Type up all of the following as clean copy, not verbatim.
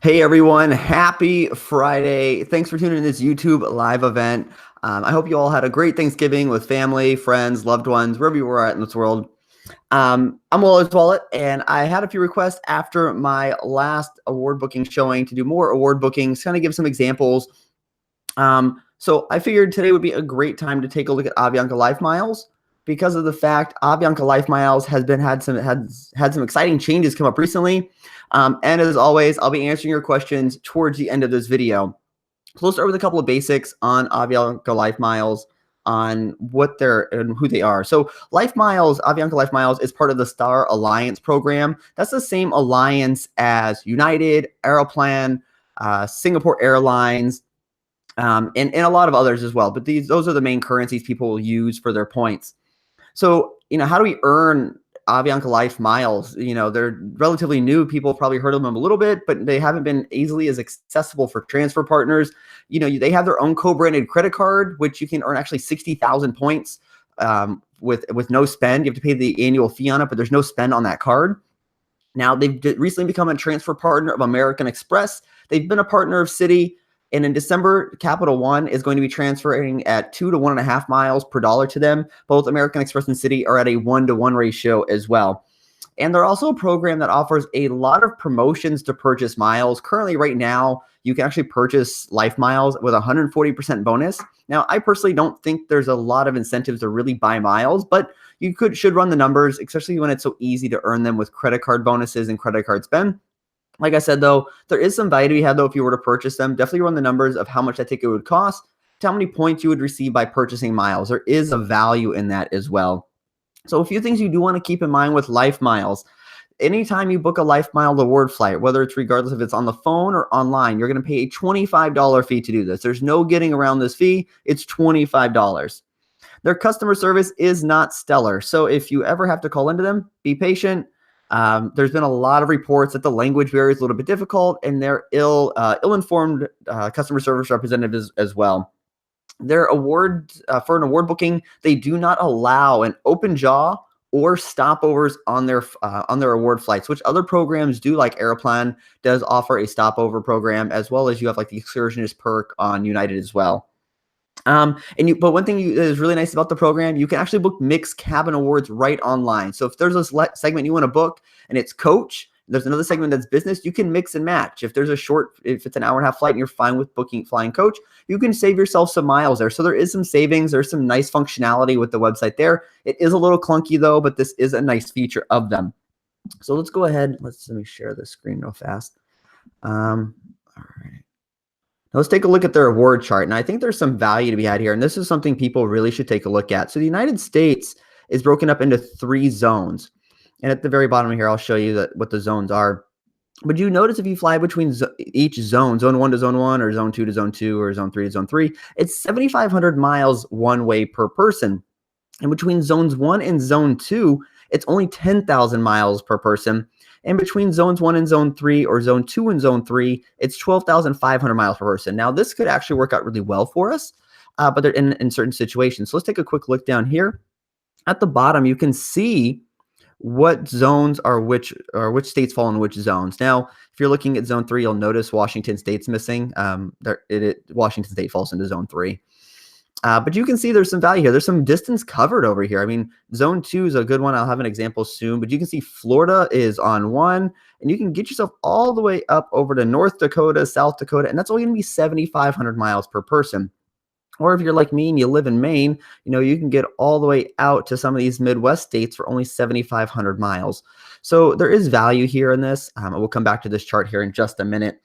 Hey everyone, happy Friday. Thanks for tuning in to this YouTube live event. I hope you all had a great Thanksgiving with family, friends, loved ones, wherever you were at in this world. I'm Wallace Wallet, and I had a few requests after my last award booking showing to do more award bookings, kind of give some examples. So I figured today would be a great time to take a look at Avianca LifeMiles because of the fact Avianca LifeMiles has had some exciting changes come up recently. And as always, I'll be answering your questions towards the end of this video. So let's start with a couple of basics on Avianca LifeMiles, on what they're and who they are. So LifeMiles, Avianca LifeMiles is part of the Star Alliance program. That's the same alliance as United, Aeroplan, Singapore Airlines, and a lot of others as well. But those are the main currencies people will use for their points. So, how do we earn Avianca LifeMiles? They're relatively new. People have probably heard of them a little bit, but they haven't been easily as accessible for transfer partners. They have their own co-branded credit card, which you can earn actually 60,000 points with no spend. You have to pay the annual fee on it, but there's no spend on that card. Now, they've recently become a transfer partner of American Express. They've been a partner of Citi. And in December, Capital One is going to be transferring at 2 to 1.5 miles per dollar to them. Both American Express and Citi are at a 1-to-1 ratio as well. And they're also a program that offers a lot of promotions to purchase miles. Currently, right now, you can actually purchase LifeMiles with a 140% bonus. Now, I personally don't think there's a lot of incentives to really buy miles, but you should run the numbers, especially when it's so easy to earn them with credit card bonuses and credit card spend. Like I said, though, there is some value to be had, though, if you were to purchase them. Definitely run the numbers of how much I think it would cost, to how many points you would receive by purchasing miles. There is a value in that as well. So a few things you do want to keep in mind with LifeMiles. Anytime you book a LifeMile award flight, whether it's regardless if it's on the phone or online, you're going to pay a $25 fee to do this. There's no getting around this fee. It's $25. Their customer service is not stellar. So if you ever have to call into them, be patient. There's been a lot of reports that the language barrier is a little bit difficult, and they're ill-informed customer service representatives as well. Their awards for an award booking, they do not allow an open jaw or stopovers on their award flights, which other programs do, like Aeroplan does offer a stopover program, as well as you have like the excursionist perk on United as well. But one thing that is really nice about the program, you can actually book mixed cabin awards right online. So if there's a segment you want to book and it's coach, there's another segment that's business, you can mix and match. If it's an hour and a half flight and you're fine with flying coach, you can save yourself some miles there. So there is some savings. There's some nice functionality with the website there. It is a little clunky though, but this is a nice feature of them. So let's go ahead. Let me share the screen real fast. All right. Now let's take a look at their award chart. And I think there's some value to be had here. And this is something people really should take a look at. So the United States is broken up into 3 zones. And at the very bottom here, I'll show you what the zones are. But you notice if you fly between each zone, zone 1 to zone 1, or zone 2 to zone 2, or zone 3 to zone 3, it's 7,500 miles one way per person. And between zones 1 and zone 2, it's only 10,000 miles per person. And between zones 1 and zone 3, or zone 2 and zone 3, it's 12,500 miles per person. Now, this could actually work out really well for us, but they're in certain situations. So let's take a quick look down here. At the bottom, you can see what zones are which states fall in which zones. Now, if you're looking at zone 3, you'll notice Washington State's missing. Washington State falls into zone 3. But you can see there's some value here. There's some distance covered over here. I mean, zone 2 is a good one. I'll have an example soon. But you can see Florida is on 1. And you can get yourself all the way up over to North Dakota, South Dakota. And that's only going to be 7,500 miles per person. Or if you're like me and you live in Maine, you can get all the way out to some of these Midwest states for only 7,500 miles. So there is value here in this. We'll come back to this chart here in just a minute.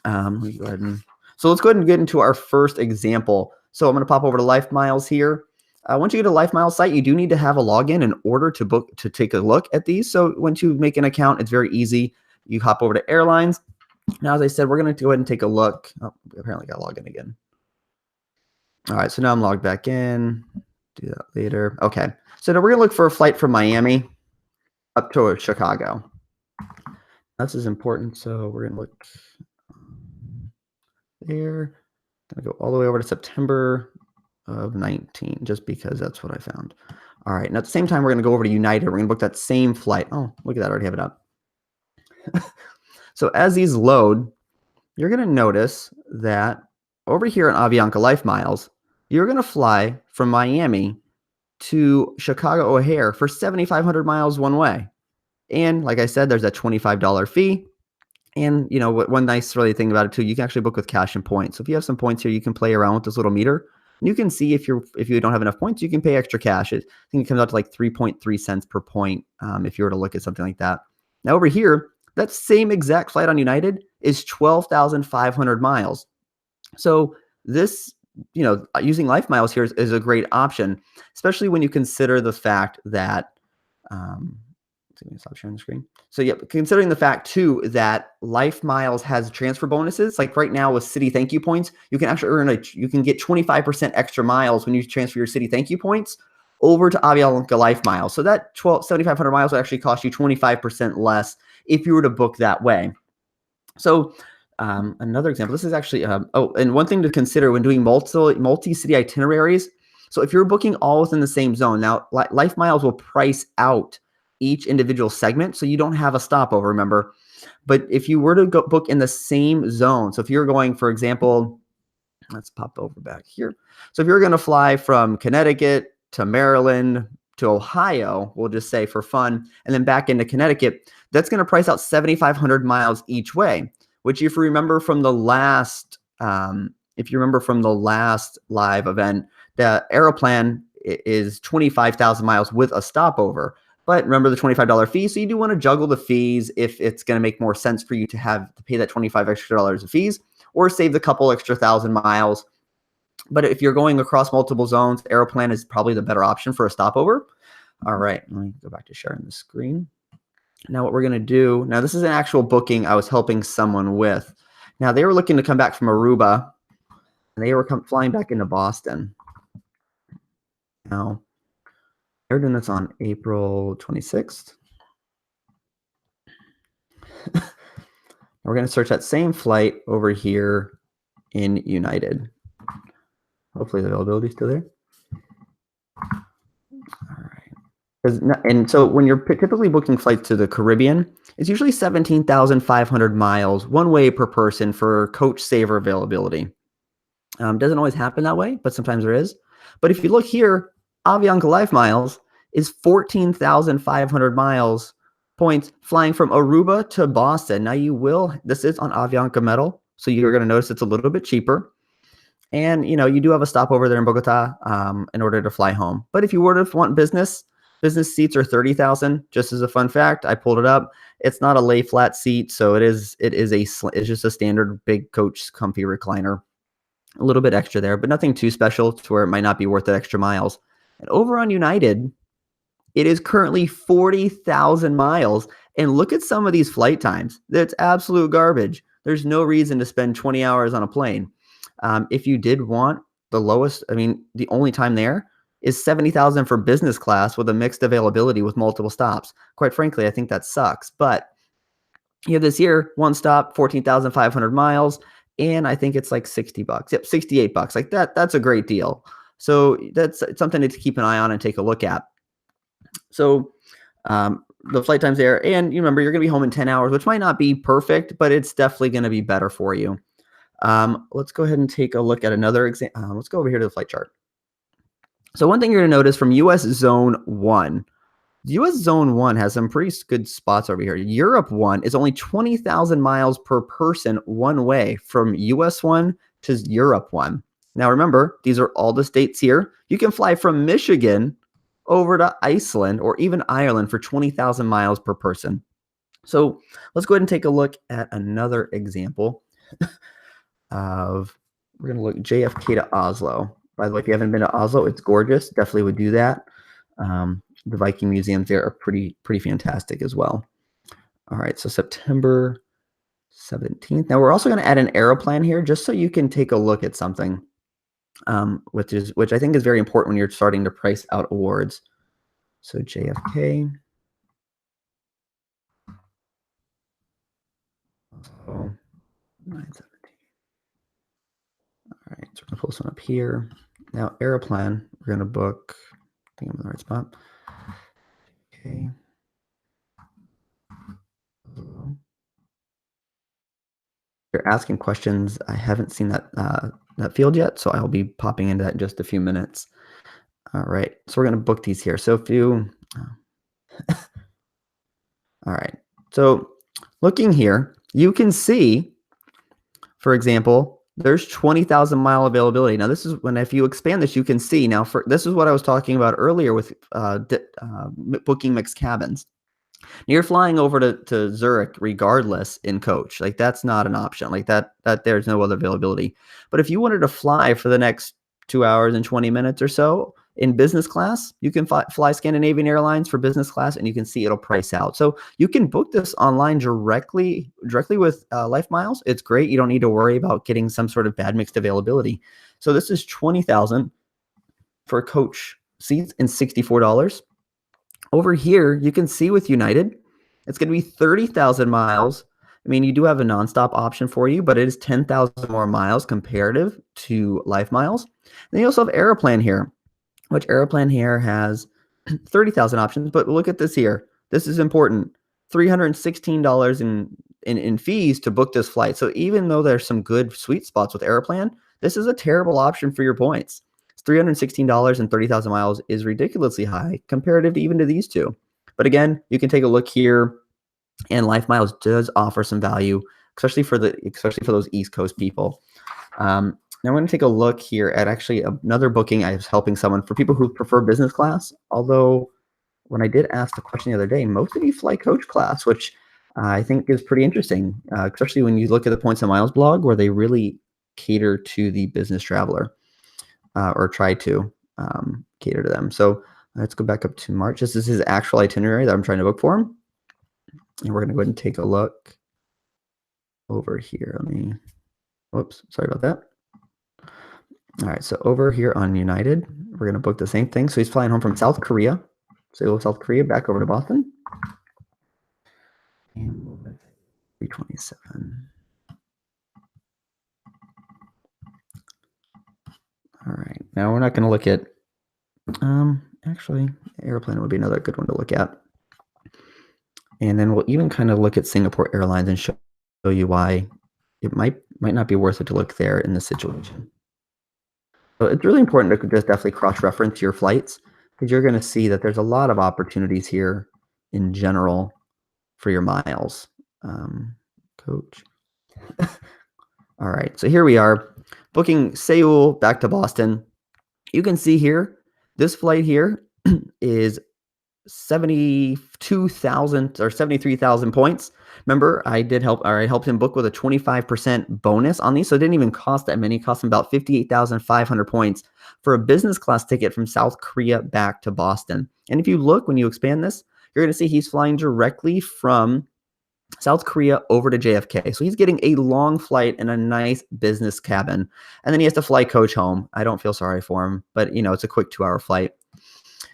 Let me go ahead so let's go ahead and get into our first example. So I'm going to pop over to LifeMiles here. Once you get a LifeMiles site, you do need to have a login in order to take a look at these. So once you make an account, it's very easy. You hop over to airlines. Now, as I said, we're going to go ahead and take a look. Oh, apparently got to log in again. All right, so now I'm logged back in. Do that later. Okay, so now we're going to look for a flight from Miami up to Chicago. This is important, so we're going to look there. Going to go all the way over to September of 19, just because that's what I found. All right, and at the same time, we're going to go over to United. We're going to book that same flight. Oh, look at that, I already have it up. So as these load, you're going to notice that over here on Avianca LifeMiles, you're going to fly from Miami to Chicago O'Hare for 7,500 miles one way. And like I said, there's a $25 fee. And one nice really thing about it too, you can actually book with cash and points. So if you have some points here, you can play around with this little meter. And you can see if you don't have enough points, you can pay extra cash. I think it comes out to like 3.3 cents per point if you were to look at something like that. Now over here, that same exact flight on United is 12,500 miles. So this, using LifeMiles here is a great option, especially when you consider the fact that stop sharing the screen. So yeah, considering the fact too that LifeMiles has transfer bonuses, like right now with City Thank You points, you can actually you can get 25% extra miles when you transfer your City Thank You points over to Avianca LifeMiles. So that 7,500 miles would actually cost you 25% less if you were to book that way. So another example, this is actually, and one thing to consider when doing multi-city itineraries. So if you're booking all within the same zone, now LifeMiles will price out each individual segment, so you don't have a stopover, remember. But if you were to go book in the same zone, so if you're going, for example, let's pop over back here. So if you're going to fly from Connecticut to Maryland to Ohio, we'll just say for fun, and then back into Connecticut, that's going to price out 7,500 miles each way, which if you remember from the last, live event, the Aeroplan is 25,000 miles with a stopover. But remember the $25 fee, so you do want to juggle the fees if it's going to make more sense for you to pay that $25 extra of fees, or save the couple extra 1,000 miles. But if you're going across multiple zones, Aeroplan is probably the better option for a stopover. All right, let me go back to sharing the screen. Now what we're going to do, now this is an actual booking I was helping someone with. Now they were looking to come back from Aruba, and they were flying back into Boston. Now, they're doing this on April 26th. We're going to search that same flight over here in United. Hopefully the availability is still there. All right. And so when you're typically booking flights to the Caribbean, it's usually 17,500 miles one way per person for coach saver availability. Doesn't always happen that way, but sometimes there is. But if you look here, Avianca LifeMiles is 14,500 miles points flying from Aruba to Boston. Now this is on Avianca Metal, so you're going to notice it's a little bit cheaper. And, you do have a stopover there in Bogota in order to fly home. But if you were to want business seats are 30,000. Just as a fun fact, I pulled it up. It's not a lay flat seat, so it's just a standard big coach comfy recliner. A little bit extra there, but nothing too special to where it might not be worth the extra miles. And over on United, it is currently 40,000 miles. And look at some of these flight times. That's absolute garbage. There's no reason to spend 20 hours on a plane. If you did want the lowest, the only time there is 70,000 for business class with a mixed availability with multiple stops. Quite frankly, I think that sucks. But you have this year, one stop, 14,500 miles. And I think it's like $60. Yep, $68. Like that's a great deal. So that's something to keep an eye on and take a look at. So the flight times there, and you remember you're going to be home in 10 hours, which might not be perfect, but it's definitely going to be better for you. Let's go ahead and take a look at another example. Let's go over here to the flight chart. So one thing you're going to notice from US Zone 1, US Zone 1 has some pretty good spots over here. Europe 1 is only 20,000 miles per person one way from US 1 to Europe 1. Now remember, these are all the states here. You can fly from Michigan over to Iceland or even Ireland for 20,000 miles per person. So let's go ahead and take a look at another example we're going to look JFK to Oslo. By the way, if you haven't been to Oslo, it's gorgeous. Definitely would do that. The Viking museums there are pretty fantastic as well. All right, so September 17th. Now we're also going to add an Aeroplan here just so you can take a look at something, which I think is very important when you're starting to price out awards. So JFK. Oh, 917. All right, so we're going to pull this one up here. Now Aeroplan, we're going to book. I think I'm in the right spot. Okay. start asking questions. I haven't seen that field yet, so I'll be popping into that in just a few minutes. All right, so we're going to book these here. So if you, all right, so looking here, you can see, for example, there's 20,000 mile availability. Now this is when, if you expand this, you can see now, this is what I was talking about earlier with booking mixed cabins. You're flying over to Zurich regardless in coach. Like that's not an option. Like that there's no other availability. But if you wanted to fly for the next 2 hours and 20 minutes or so in business class, you can fly Scandinavian Airlines for business class, and you can see it'll price out. So you can book this online directly with LifeMiles. It's great. You don't need to worry about getting some sort of bad mixed availability. So this is 20,000 for coach seats and $64. Over here, you can see with United, it's going to be 30,000 miles. I mean, you do have a nonstop option for you, but it is 10,000 more miles comparative to LifeMiles. Then you also have Aeroplan here, which Aeroplan here has 30,000 options. But look at this here. This is important. $316 in fees to book this flight. So even though there's some good sweet spots with Aeroplan, this is a terrible option for your points. $316 and 30,000 miles is ridiculously high comparative to even to these two. But again, you can take a look here, and LifeMiles does offer some value, especially for those East Coast people. Now I'm going to take a look here at actually another booking I was helping someone for people who prefer business class. Although when I did ask the question the other day, most of you fly coach class, which I think is pretty interesting, especially when you look at the Points and Miles blog, where they really cater to the business traveler. Or try to cater to them. So let's go back up to March. This is his actual itinerary that I'm trying to book for him. And we're going to go ahead and take a look over here. Whoops, sorry about that. All right, so over here on United, we're going to book the same thing. So he's flying home from South Korea. So South Korea back over to Boston. And 327. All right, now we're not going to look at, actually, Airplane would be another good one to look at. And then we'll even kind of look at Singapore Airlines and show you why it might not be worth it to look there in this situation. So it's really important to just definitely cross-reference your flights, because you're going to see that there's a lot of opportunities here in general for your miles. Coach. All right, so here we are. Booking Seoul back to Boston. You can see here, this flight here is 72,000 or 73,000 points. Remember, I helped him book with a 25% bonus on these, so it didn't even cost that many. It cost him about 58,500 points for a business class ticket from South Korea back to Boston. And if you look, when you expand this, you're going to see he's flying directly from South Korea over to JFK. So he's getting a long flight in a nice business cabin. And then he has to fly coach home. I don't feel sorry for him, but it's a quick 2-hour flight.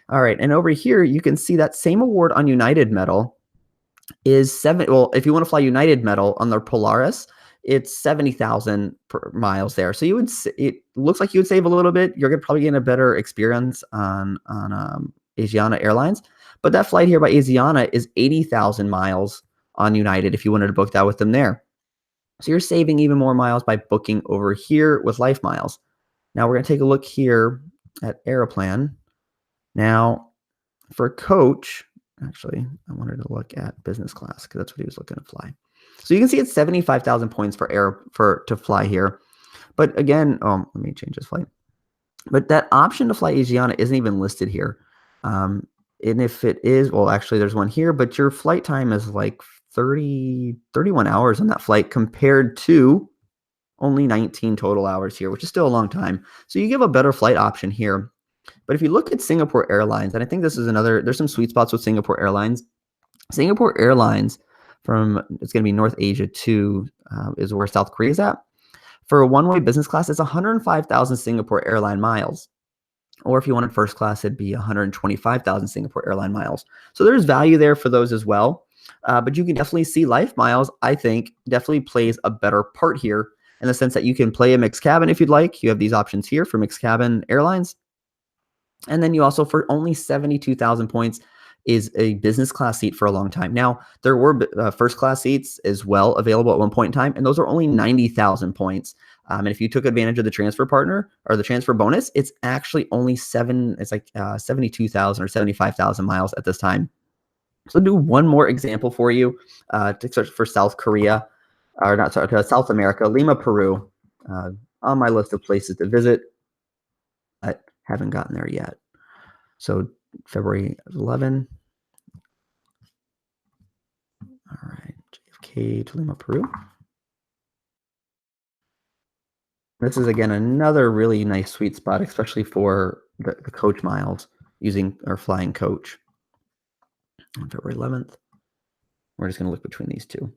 All right. And over here, you can see that same award on United Metal is if you want to fly United Metal on their Polaris, it's 70,000 miles there. So it looks like you would save a little bit. You're probably getting a better experience on Asiana Airlines. But that flight here by Asiana is 80,000 miles on United if you wanted to book that with them there. So you're saving even more miles by booking over here with LifeMiles. Now we're going to take a look here at Aeroplan. Now for coach, actually, I wanted to look at business class because that's what he was looking to fly. So you can see it's 75,000 points to fly here. But again, let me change this flight. But that option to fly Asiana isn't even listed here. And if it is, well, actually there's one here, but your flight time is like 31 hours on that flight compared to only 19 total hours here, which is still a long time. So you give a better flight option here. But if you look at Singapore Airlines, and I think this is there's some sweet spots with Singapore Airlines. Singapore Airlines it's going to be North Asia to is where South Korea is at. For a one-way business class, it's 105,000 Singapore airline miles. Or if you wanted first class, it'd be 125,000 Singapore airline miles. So there's value there for those as well. But you can definitely see LifeMiles, I think, definitely plays a better part here in the sense that you can play a mixed cabin if you'd like. You have these options here for mixed cabin airlines. And then you also, for only 72,000 points, is a business class seat for a long time. Now, there were first class seats as well available at one point in time, and those are only 90,000 points. And if you took advantage of the transfer partner or the transfer bonus, it's actually only it's like 72,000 or 75,000 miles at this time. So do one more example for you to search for South Korea, or not, sorry, to South America, Lima, Peru, on my list of places to visit. I haven't gotten there yet. So February 11. All right, JFK to Lima, Peru. This is, again, another really nice sweet spot, especially for the coach miles using or flying coach. On February 11th. We're just going to look between these two.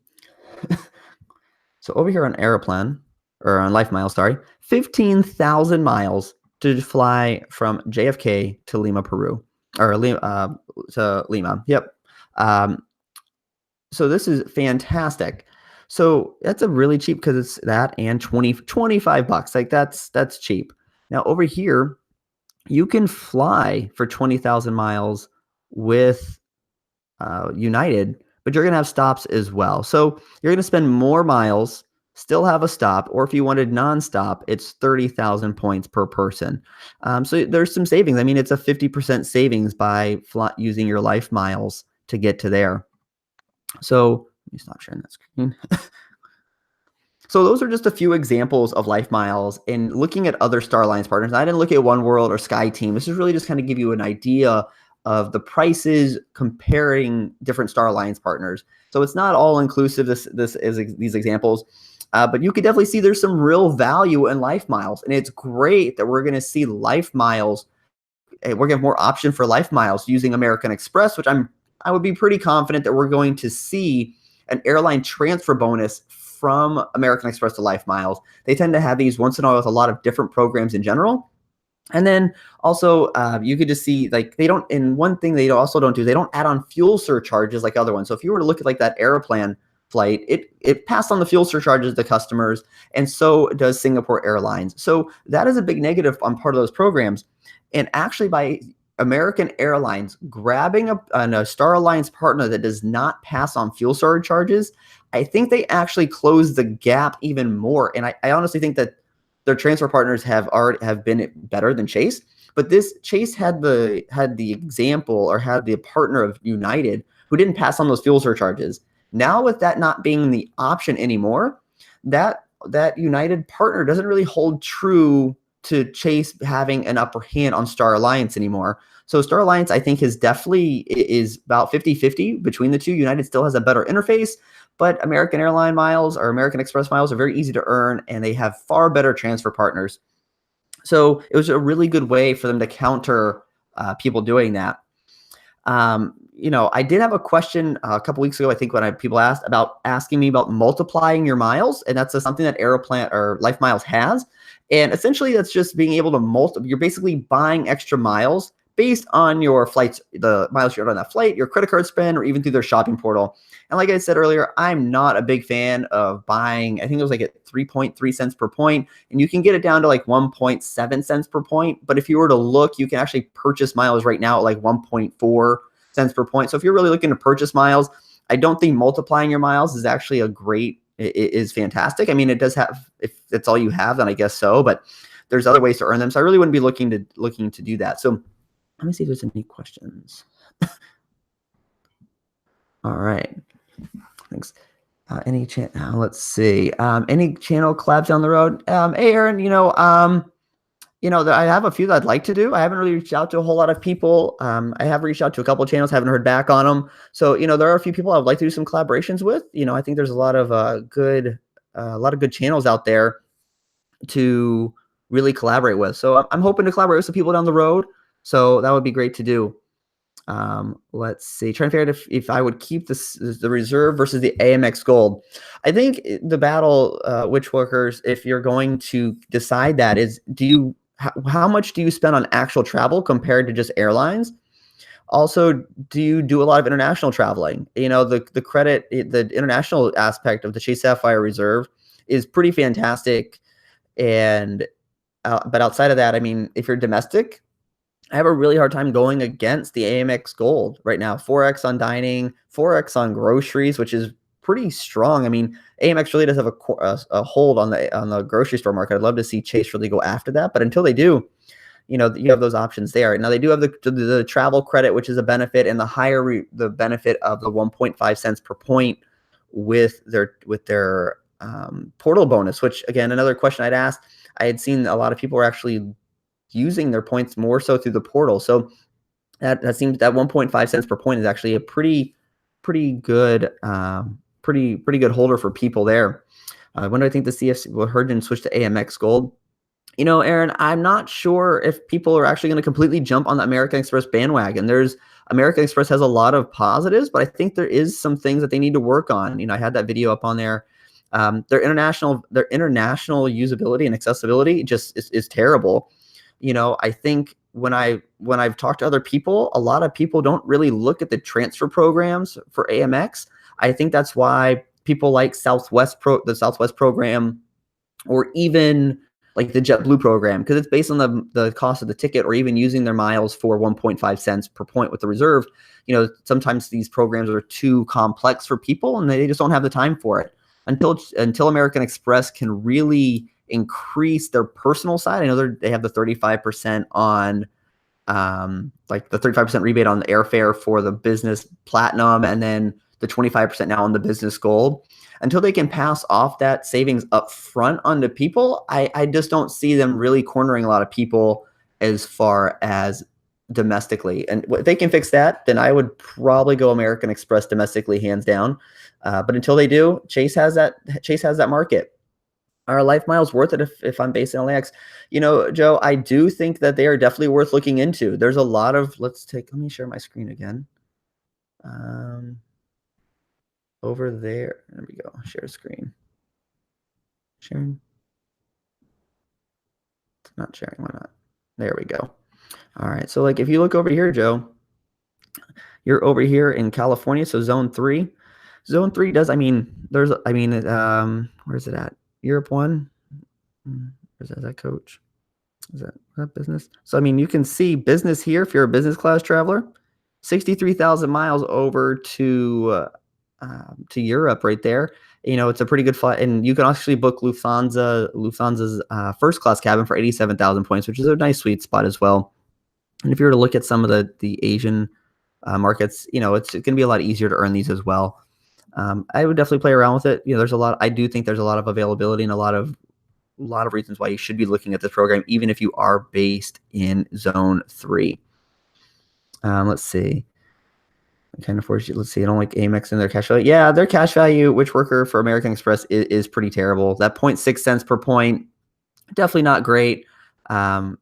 So over here on Aeroplan, or on LifeMiles, sorry, 15,000 miles to fly from JFK to Lima, Peru, or to Lima. Yep. So this is fantastic. So that's a really cheap, because it's that and 25 bucks. Like that's cheap. Now over here, you can fly for 20,000 miles with United, but you're going to have stops as well. So you're going to spend more miles, still have a stop, or if you wanted nonstop, it's 30,000 points per person. So there's some savings. I mean, it's a 50% savings by using your LifeMiles to get to there. So let me stop sharing that screen. So those are just a few examples of LifeMiles and looking at other Star Alliance partners. I didn't look at Oneworld or SkyTeam. This is really just kind of give you an idea of the prices comparing different Star Alliance partners. So it's not all inclusive, these examples, but you could definitely see there's some real value in LifeMiles, and it's great that we're going to see LifeMiles. We're going to have more option for LifeMiles using American Express, which I would be pretty confident that we're going to see an airline transfer bonus from American Express to LifeMiles. They tend to have these once in a while with a lot of different programs in general. And then also, you could just see, like, they don't, and one thing they also don't do, they don't add on fuel surcharges like other ones. So if you were to look at like that Aeroplan flight, it passed on the fuel surcharges to customers, and so does Singapore Airlines. So that is a big negative on part of those programs. And actually, by American Airlines grabbing a Star Alliance partner that does not pass on fuel surcharges, I think they actually close the gap even more. And I honestly think that their transfer partners have been better than Chase, but this Chase had the example, or had the partner of United, who didn't pass on those fuel surcharges. Now with that not being the option anymore, that United partner doesn't really hold true to Chase having an upper hand on Star Alliance anymore. So Star Alliance, I think, is about 50-50 between the two. United still has a better interface, but American Airline miles or American Express miles are very easy to earn, and they have far better transfer partners. So it was a really good way for them to counter people doing that. I did have a question a couple weeks ago, I think, when people asking me about multiplying your miles, and that's something that Aeroplan or LifeMiles has. And essentially, that's just being able to you're basically buying extra miles based on your flights, the miles you're on that flight, your credit card spend, or even through their shopping portal. And like I said earlier, I'm not a big fan of buying. I think it was like at 3.3 cents per point, and you can get it down to like 1.7 cents per point. But if you were to look, you can actually purchase miles right now at like 1.4 cents per point. So if you're really looking to purchase miles, I don't think multiplying your miles is actually is fantastic. I mean, it does have, if that's all you have, then I guess so, but there's other ways to earn them. So I really wouldn't be looking to do that. So let me see if there's any questions. All right. Thanks. Let's see. Any channel collabs down the road? Hey, Aaron, I have a few that I'd like to do. I haven't really reached out to a whole lot of people. I have reached out to a couple of channels, haven't heard back on them. So, there are a few people I would like to do some collaborations with. I think there's a lot of good channels out there to really collaborate with. So I'm hoping to collaborate with some people down the road. So that would be great to do. Let's see. Trying to figure out if I would keep the reserve versus the AMX Gold. I think the battle, Witch Workers, if you're going to decide that, is how much do you spend on actual travel compared to just airlines? Also, do you do a lot of international traveling? The international aspect of the Chase Sapphire Reserve is pretty fantastic. And but outside of that, I mean, if you're domestic, I have a really hard time going against the Amex Gold right now. 4x on dining, 4x on groceries, which is pretty strong. I mean, Amex really does have a hold on the grocery store market. I'd love to see Chase really go after that, but until they do, you have those options there. Now they do have the travel credit, which is a benefit, and the benefit of the 1.5 cents per point with their portal bonus. Which again, another question I'd asked. I had seen a lot of people were actually using their points more so through the portal. So that seems that 1.5 cents per point is actually a pretty good pretty good holder for people there. When do I think the CFC will Hergen switch to AMX Gold? Aaron, I'm not sure if people are actually going to completely jump on the American Express bandwagon. American Express has a lot of positives, but I think there is some things that they need to work on. I had that video up on there. Their international usability and accessibility just is terrible. I think when I've talked to other people, a lot of people don't really look at the transfer programs for AMX. I think that's why people like the Southwest program, or even like the JetBlue program, because it's based on the cost of the ticket, or even using their miles for 1.5 cents per point with the reserve. Sometimes these programs are too complex for people and they just don't have the time for it. Until American Express can really increase their personal side. I know they have the 35% on like the 35% rebate on the airfare for the business platinum, and then the 25% now on the business gold. Until they can pass off that savings up front onto people, I just don't see them really cornering a lot of people as far as domestically. And if they can fix that, then I would probably go American Express domestically, hands down. But until they do, Chase has that market. Are LifeMiles worth it if I'm based in LAX? Joe, I do think that they are definitely worth looking into. There's a lot of, let me share my screen again. Over there we go. Share screen. Sharing. It's not sharing. Why not? There we go. All right. So like if you look over here, Joe, you're over here in California. So zone 3. Zone 3 does, where's it at? Europe 1. Is that coach? Is that business? So you can see business here if you're a business class traveler. 63,000 miles over to Europe right there. It's a pretty good flight, and you can actually book Lufthansa's first class cabin for 87,000 points, which is a nice sweet spot as well. And if you were to look at some of the Asian markets, it's going to be a lot easier to earn these as well. I would definitely play around with it. I do think there's a lot of availability and a lot of reasons why you should be looking at this program, even if you are based in zone 3. Let's see. Kind of force you. Let's see. I don't like Amex and their cash value. Yeah, their cash value, which worker for American Express is pretty terrible. That 0.6 cents per point, definitely not great. I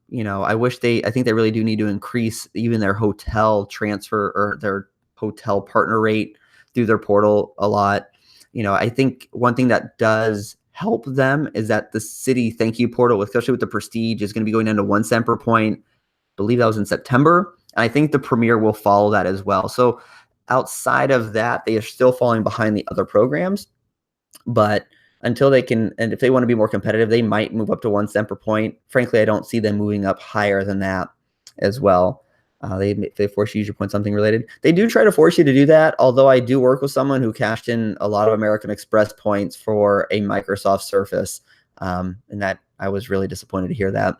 think they really do need to increase even their hotel transfer or their hotel partner rate through their portal a lot. I think one thing that does help them is that the city thank you portal, especially with the Prestige, is going to be going down to 1 cent per point. I believe that was in September. And I think the Premier will follow that as well. So outside of that, they are still falling behind the other programs. But until they can, and if they want to be more competitive, they might move up to 1 cent per point. Frankly, I don't see them moving up higher than that as well. They force you to use your point something related. They do try to force you to do that, although I do work with someone who cashed in a lot of American Express points for a Microsoft Surface, and that I was really disappointed to hear that.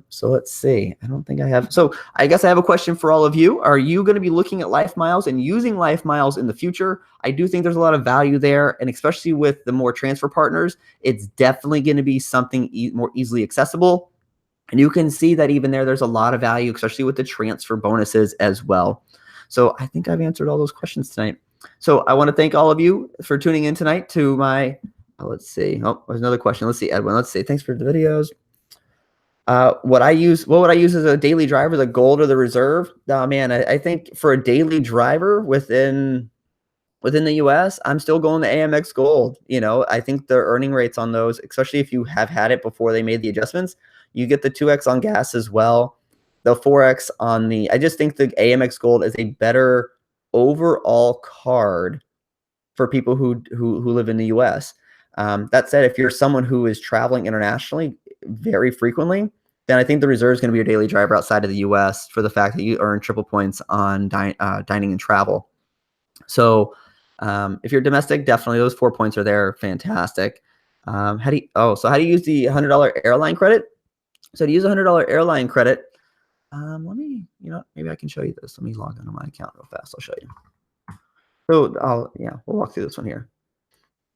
So let's see. I don't think I have. So I guess I have a question for all of you. Are you going to be looking at LifeMiles and using LifeMiles in the future? I do think there's a lot of value there, and especially with the more transfer partners, it's definitely going to be something more easily accessible. And you can see that even there's a lot of value, especially with the transfer bonuses as well. So I think I've answered all those questions tonight. So I want to thank all of you for tuning in tonight to my, let's see. Oh, there's another question. Let's see, Edwin. Let's see. Thanks for the videos. What would I use as a daily driver, the gold or the reserve? Oh, man, I think for a daily driver within the US, I'm still going to AMX Gold. I think the earning rates on those, especially if you have had it before they made the adjustments, you get the 2x on gas as well. The 4x on I just think the AMX Gold is a better overall card for people who live in the US. That said, if you're someone who is traveling internationally very frequently, then I think the reserve is going to be your daily driver outside of the US for the fact that you earn triple points on dining and travel. So if you're domestic, definitely those 4 points are there. Fantastic. How do you use the $100 airline credit? So to use a $100 airline credit, let me, maybe I can show you this. Let me log into my account real fast. I'll show you. So we'll walk through this one here.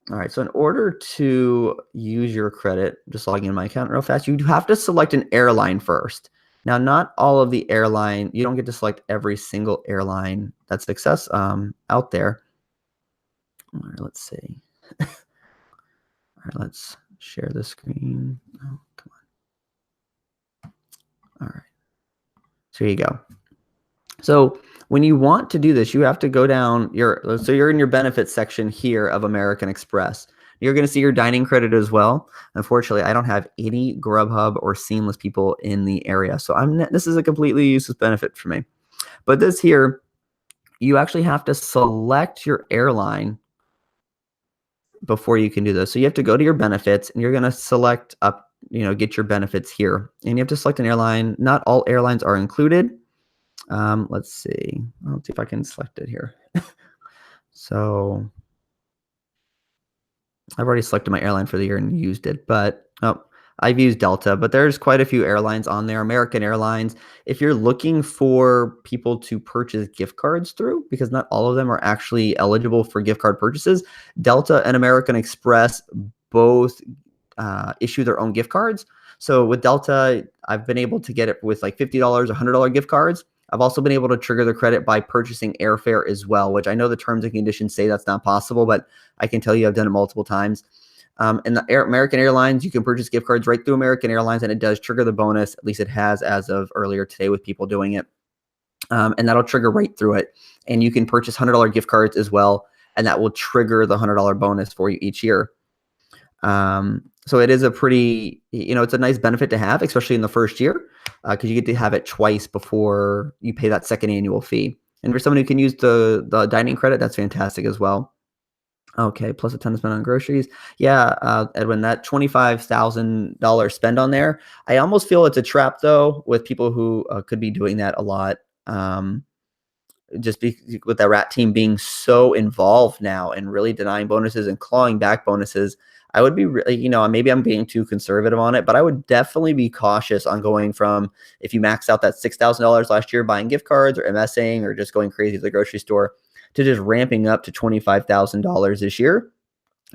All right. So in order to use your credit, just logging in my account real fast, you have to select an airline first. Now, not all of the airline, you don't get to select every single airline that's out there. All right, let's see. All right, let's share the screen. Oh, come on. All right. So here you go. So when you want to do this, you have to go down so you're in your benefits section here of American Express. You're going to see your dining credit as well. Unfortunately, I don't have any Grubhub or Seamless people in the area. So this is a completely useless benefit for me. But this here, you actually have to select your airline before you can do this. So you have to go to your benefits and you're going to select up, get your benefits here. And you have to select an airline. Not all airlines are included. Let's see. I'll see if I can select it here. So I've already selected my airline for the year and used it, but I've used Delta, but there's quite a few airlines on there. American Airlines, if you're looking for people to purchase gift cards through, because not all of them are actually eligible for gift card purchases, Delta and American Express both issue their own gift cards. So with Delta, I've been able to get it with like $50, $100 gift cards. I've also been able to trigger the credit by purchasing airfare as well, which I know the terms and conditions say that's not possible, but I can tell you I've done it multiple times. And the American Airlines, you can purchase gift cards right through American Airlines, and it does trigger the bonus. At least it has as of earlier today with people doing it. And that'll trigger right through it. And you can purchase $100 gift cards as well, and that will trigger the $100 bonus for you each year. So it is a pretty, it's a nice benefit to have, especially in the first year, because you get to have it twice before you pay that second annual fee. And for someone who can use the dining credit, that's fantastic as well. Okay, plus a ton to spend on groceries. Yeah, Edwin, that $25,000 spend on there, I almost feel it's a trap, though, with people who could be doing that a lot. With that rat team being so involved now and really denying bonuses and clawing back bonuses, I would be really, maybe I'm being too conservative on it, but I would definitely be cautious on going from, if you maxed out that $6,000 last year buying gift cards or MSing or just going crazy at the grocery store, to just ramping up to $25,000 this year,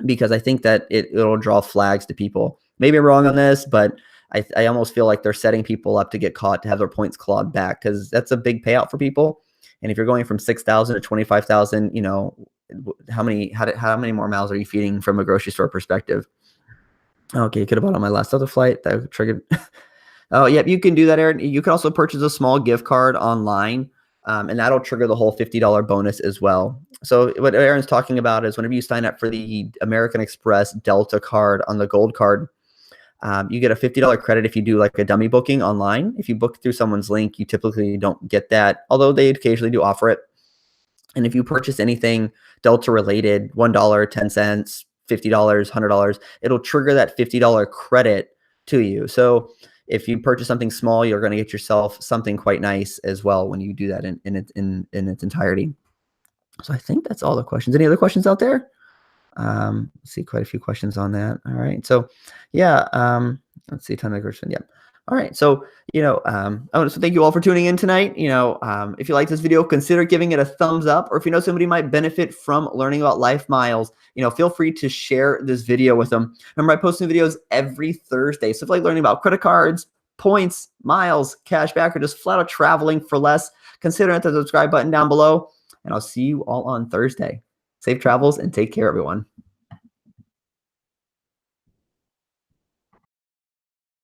because I think that it'll draw flags to people. Maybe I'm wrong on this, but I almost feel like they're setting people up to get caught to have their points clawed back, because that's a big payout for people. And if you're going from 6,000 to 25,000, how many more mouths are you feeding from a grocery store perspective? Okay, you could have bought on my last other flight. That triggered. Oh, yep, you can do that, Aaron. You can also purchase a small gift card online, and that'll trigger the whole $50 bonus as well. So what Aaron's talking about is whenever you sign up for the American Express Delta card on the Gold card, you get a $50 credit if you do like a dummy booking online. If you book through someone's link, you typically don't get that, although they occasionally do offer it. And if you purchase anything Delta related, $1, 10 cents, $50, $100, it'll trigger that $50 credit to you. So if you purchase something small, you're going to get yourself something quite nice as well when you do that in its entirety. So I think that's all the questions. Any other questions out there? Let's see, quite a few questions on that. All right. So yeah, let's see, ton of questions. Yeah. All right. So, so thank you all for tuning in tonight. If you like this video, consider giving it a thumbs up, or if you know somebody might benefit from learning about LifeMiles, feel free to share this video with them. Remember, I post new videos every Thursday. So if you like learning about credit cards, points, miles, cash back, or just flat out traveling for less, consider hitting the subscribe button down below, and I'll see you all on Thursday. Safe travels and take care, everyone.